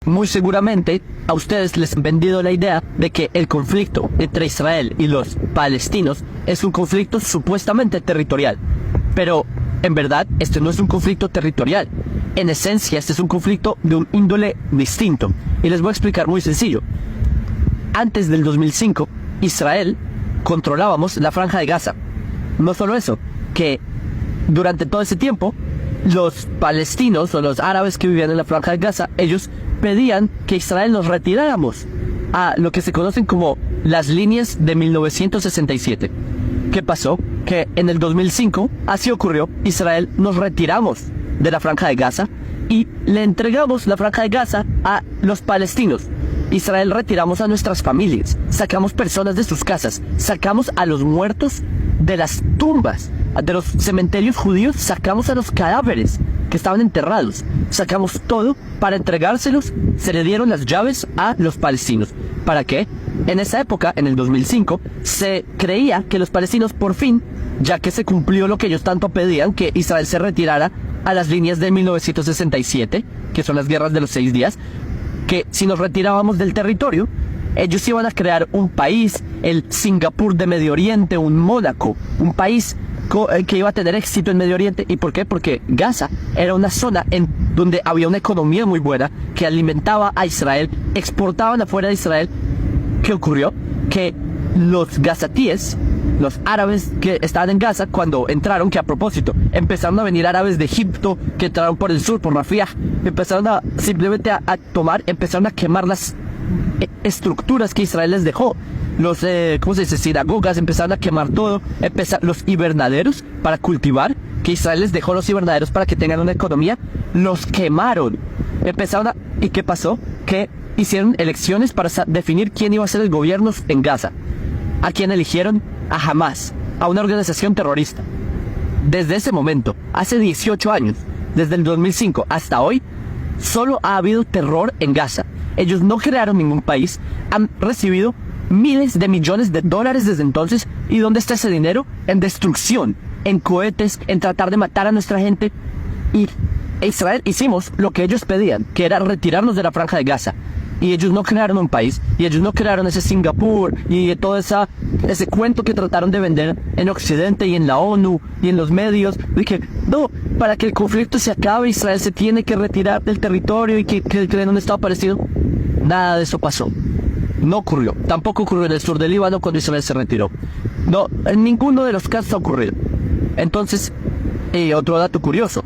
Muy seguramente a ustedes les han vendido la idea de que el conflicto entre Israel y los palestinos es un conflicto supuestamente territorial. Pero en verdad este no es un conflicto territorial. En esencia este es un conflicto de un índole distinto. Y les voy a explicar muy sencillo. Antes del 2005, Israel controlábamos la Franja de Gaza. No solo eso, que durante todo ese tiempo los palestinos o los árabes que vivían en la Franja de Gaza, ellos pedían que Israel nos retiráramos a lo que se conocen como las líneas de 1967. ¿Qué pasó? Que en el 2005, así ocurrió, Israel nos retiramos de la Franja de Gaza y le entregamos la Franja de Gaza a los palestinos. Israel retiramos a nuestras familias, sacamos personas de sus casas, sacamos a los muertos de las tumbas, de los cementerios judíos, sacamos a los cadáveres que estaban enterrados, sacamos todo para entregárselos, se le dieron las llaves a los palestinos. ¿Para qué? En esa época, en el 2005, se creía que los palestinos por fin, ya que se cumplió lo que ellos tanto pedían, que Israel se retirara a las líneas de 1967, que son las guerras de los 6 días, que si nos retirábamos del territorio, ellos iban a crear un país, el Singapur de Medio Oriente, un Mónaco, un país que iba a tener éxito en Medio Oriente. ¿Y por qué? Porque Gaza era una zona en donde había una economía muy buena que alimentaba a Israel, exportaban afuera de Israel. ¿Qué ocurrió? Que los gazatíes, los árabes que estaban en Gaza, cuando entraron, que a propósito, empezaron a venir árabes de Egipto, que entraron por el sur, por Rafah, empezaron a simplemente a tomar, empezaron a quemar las estructuras que Israel les dejó. Los, ¿cómo se dice? Sinagogas, empezaron a quemar todo, los invernaderos para cultivar, que Israel les dejó los invernaderos para que tengan una economía, los quemaron. Empezaron a... ¿Y qué pasó? Que hicieron elecciones para definir quién iba a ser el gobierno en Gaza. ¿A quién eligieron? A Hamas, a una organización terrorista. Desde ese momento, hace 18 años, desde el 2005 hasta hoy, solo ha habido terror en Gaza. Ellos no crearon ningún país, han recibido miles de millones de dólares desde entonces. ¿Y dónde está ese dinero? En destrucción, en cohetes, en tratar de matar a nuestra gente. Y Israel hicimos lo que ellos pedían, que era retirarnos de la Franja de Gaza. Y ellos no crearon un país, y ellos no crearon ese Singapur, y todo ese cuento que trataron de vender en Occidente y en la ONU y en los medios. Dije, no, para que el conflicto se acabe, Israel se tiene que retirar del territorio y que creen un estado palestino. Nada de eso pasó. No ocurrió. Tampoco ocurrió en el sur del Líbano cuando Israel se retiró. No, en ninguno de los casos ha ocurrido. Entonces, otro dato curioso.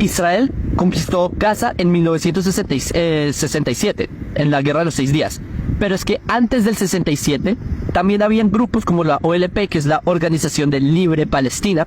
Israel conquistó Gaza en 1967, en la Guerra de los 6 días. Pero es que antes del 67, también habían grupos como la OLP, que es la Organización de Libre Palestina.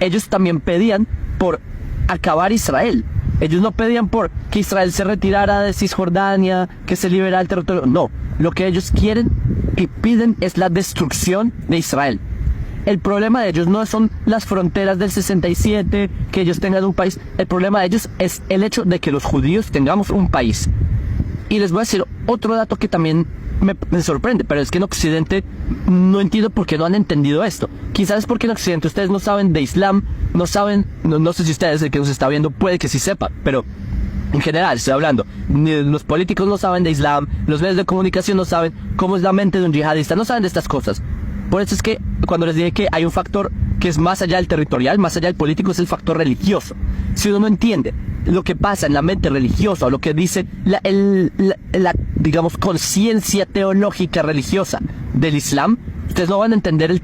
Ellos también pedían por acabar Israel. Ellos no pedían por que Israel se retirara de Cisjordania, que se liberara el territorio. No, lo que ellos quieren y piden es la destrucción de Israel. El problema de ellos no son las fronteras del 67, que ellos tengan un país. El problema de ellos es el hecho de que los judíos tengamos un país. Y les voy a decir otro dato que también me sorprende, pero es que en Occidente no entiendo por qué no han entendido esto. Quizás es porque en Occidente ustedes no saben de Islam, no saben, no sé si ustedes, el que nos está viendo, puede que sí sepa, pero en general estoy hablando, los políticos no saben de Islam, los medios de comunicación no saben cómo es la mente de un yihadista, no saben de estas cosas. Por eso es que cuando les dije que hay un factor que es más allá del territorial, más allá del político, es el factor religioso. Si uno no entiende lo que pasa en la mente religiosa, o lo que dice la digamos, conciencia teológica religiosa del Islam, ustedes no van a entender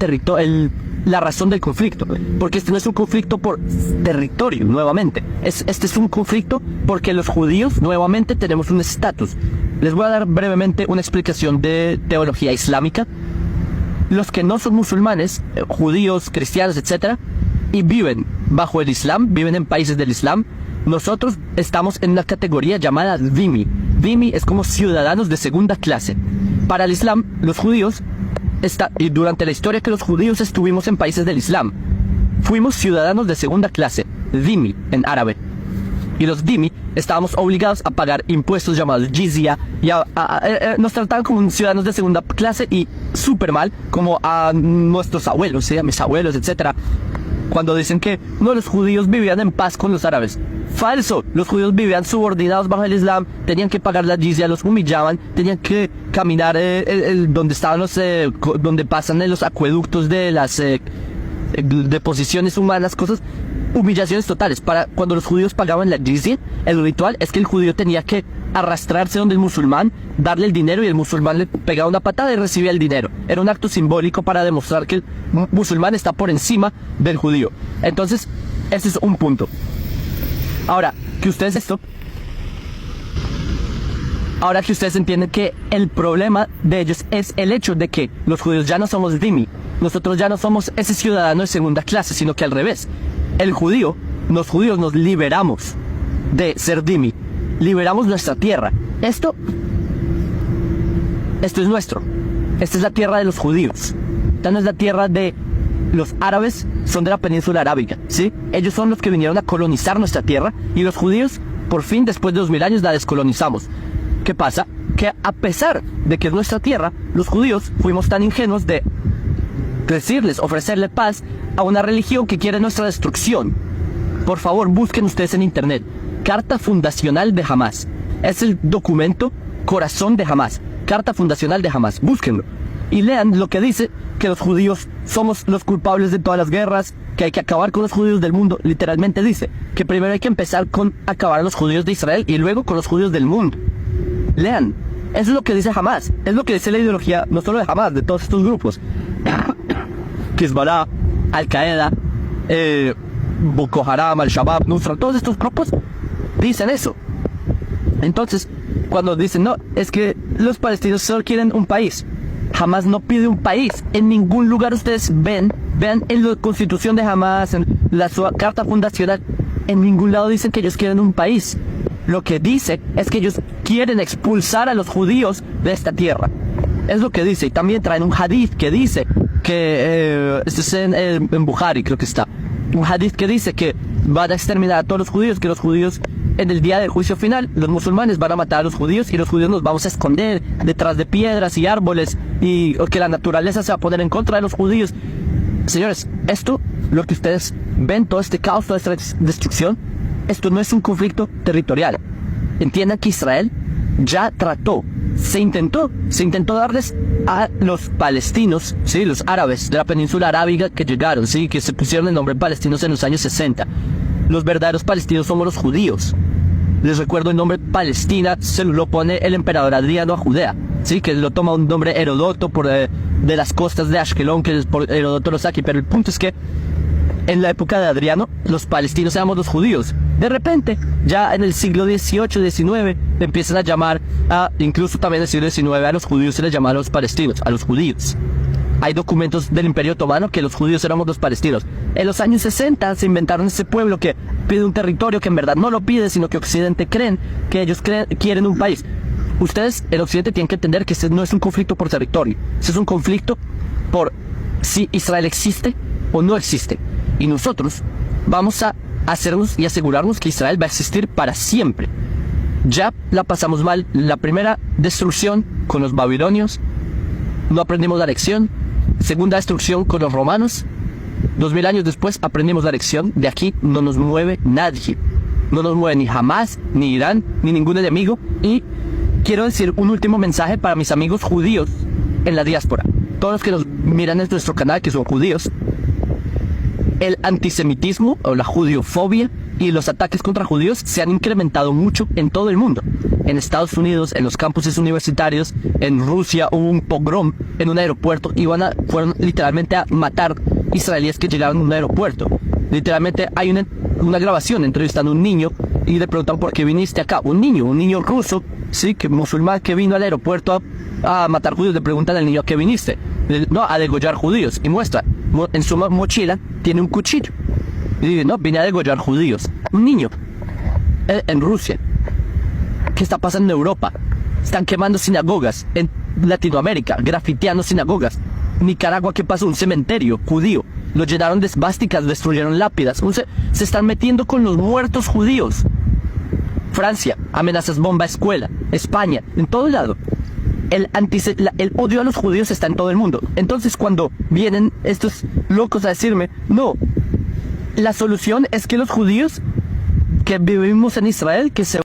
la razón del conflicto. Porque este no es un conflicto por territorio, nuevamente. Este es un conflicto porque los judíos, nuevamente, tenemos un estatus. Les voy a dar brevemente una explicación de teología islámica. Los que no son musulmanes, judíos, cristianos, etc., y viven bajo el Islam, viven en países del Islam, nosotros estamos en una categoría llamada dhimmi. Dhimmi es como ciudadanos de segunda clase. Para el Islam, los judíos, y durante la historia que los judíos estuvimos en países del Islam, fuimos ciudadanos de segunda clase, dhimmi en árabe. Y los dhimmi estábamos obligados a pagar impuestos llamados jizya, y nos trataban como ciudadanos de segunda clase y súper mal, como a nuestros abuelos, a mis abuelos, etc. Cuando dicen que no, los judíos vivían en paz con los árabes. Falso. Los judíos vivían subordinados bajo el Islam, tenían que pagar la jizya, los humillaban, tenían que caminar donde estaban donde pasan los acueductos de las deposiciones humanas, cosas, humillaciones totales. Cuando los judíos pagaban la jizya, el ritual es que el judío tenía que arrastrarse donde el musulmán, darle el dinero y el musulmán le pegaba una patada y recibía el dinero. Era un acto simbólico para demostrar que el musulmán está por encima del judío. Entonces, ese es un punto. Ahora que ustedes entienden que el problema de ellos es el hecho de que los judíos ya no somos dhimmi. Nosotros ya no somos ese ciudadano de segunda clase, sino que al revés. Los judíos nos liberamos de ser dhimmi. Liberamos nuestra tierra. Esto es nuestro. Esta es la tierra de los judíos. Esta no es la tierra de los árabes, son de la península arábiga, ¿sí? Ellos son los que vinieron a colonizar nuestra tierra y los judíos, por fin, después de 2000 años, la descolonizamos. ¿Qué pasa? Que a pesar de que es nuestra tierra, los judíos fuimos tan ingenuos de ofrecerle paz a una religión que quiere nuestra destrucción. Por favor, busquen ustedes en internet. Carta Fundacional de Hamás. Es el documento corazón de Hamás. Carta Fundacional de Hamás. Búsquenlo. Y lean lo que dice que los judíos somos los culpables de todas las guerras, que hay que acabar con los judíos del mundo. Literalmente dice que primero hay que empezar con acabar a los judíos de Israel y luego con los judíos del mundo. Lean. Eso es lo que dice Hamás. Es lo que dice la ideología, no solo de Hamás, de todos estos grupos. Hezbollah, Al-Qaeda, Boko Haram, Al-Shabaab, Nusra, todos estos grupos dicen eso. Entonces, cuando dicen, no, es que los palestinos solo quieren un país. Hamás no pide un país. En ningún lugar ustedes vean en la constitución de Hamás, en la carta fundacional, en ningún lado dicen que ellos quieren un país. Lo que dice es que ellos quieren expulsar a los judíos de esta tierra. Es lo que dice. Y también traen un hadith que dice que, esto es en Bukhari, creo que está. Un hadith que dice que van a exterminar a todos los judíos, que los judíos en el día del juicio final, los musulmanes van a matar a los judíos y los judíos nos vamos a esconder detrás de piedras y árboles y que la naturaleza se va a poner en contra de los judíos. Señores, esto, lo que ustedes ven, todo este caos, toda esta destrucción, esto no es un conflicto territorial. Entiendan que Israel ya se intentó darles a los palestinos, sí, los árabes de la península arábiga que llegaron, sí, que se pusieron el nombre palestinos en los años 60. Los verdaderos palestinos somos los judíos. Les recuerdo, el nombre Palestina se lo pone el emperador Adriano a Judea, sí, que lo toma un nombre Heródoto de las costas de Ashkelon, que por Heródoto lo saca. Pero el punto es que en la época de Adriano, los palestinos éramos los judíos. De repente, ya en el siglo XVIII, XIX, empiezan a llamar incluso también en el siglo XIX, a los judíos se les llama a los palestinos, a los judíos. Hay documentos del Imperio Otomano que los judíos éramos los palestinos. En los años 60 se inventaron ese pueblo que pide un territorio que en verdad no lo pide, sino que Occidente creen que ellos quieren un país. Ustedes en Occidente tienen que entender que este no es un conflicto por territorio. Este es un conflicto por si Israel existe o no existe. Y nosotros vamos a hacernos y asegurarnos que Israel va a existir para siempre. Ya la pasamos mal. La primera destrucción con los babilonios, no aprendimos la lección. Segunda destrucción con los romanos. 2000 años después aprendimos la lección. De aquí no nos mueve nadie. No nos mueve ni Hamás, ni Irán, ni ningún enemigo. Y quiero decir un último mensaje para mis amigos judíos en la diáspora. Todos los que nos miran en nuestro canal, que son judíos. El antisemitismo o la judiofobia y los ataques contra judíos se han incrementado mucho en todo el mundo. En Estados Unidos, en los campuses universitarios, en Rusia hubo un pogrom en un aeropuerto y fueron literalmente a matar israelíes que llegaron a un aeropuerto. Literalmente hay una grabación entrevistando a un niño y le preguntan por qué viniste acá. Un niño ruso, sí, que musulmán que vino al aeropuerto a matar judíos. Le preguntan al niño a qué viniste. No, a degollar judíos. Y muestra, en su mochila tiene un cuchillo. Y dice, no, vine a degollar judíos. Un niño. En Rusia. ¿Qué está pasando en Europa? Están quemando sinagogas. En Latinoamérica, grafiteando sinagogas. Nicaragua, ¿qué pasó? Un cementerio judío. Lo llenaron de esvásticas, destruyeron lápidas. Se están metiendo con los muertos judíos. Francia, amenazas bomba a escuela. España, en todo lado. El odio a los judíos está en todo el mundo. Entonces cuando vienen estos locos a decirme, no, la solución es que los judíos que vivimos en Israel, que se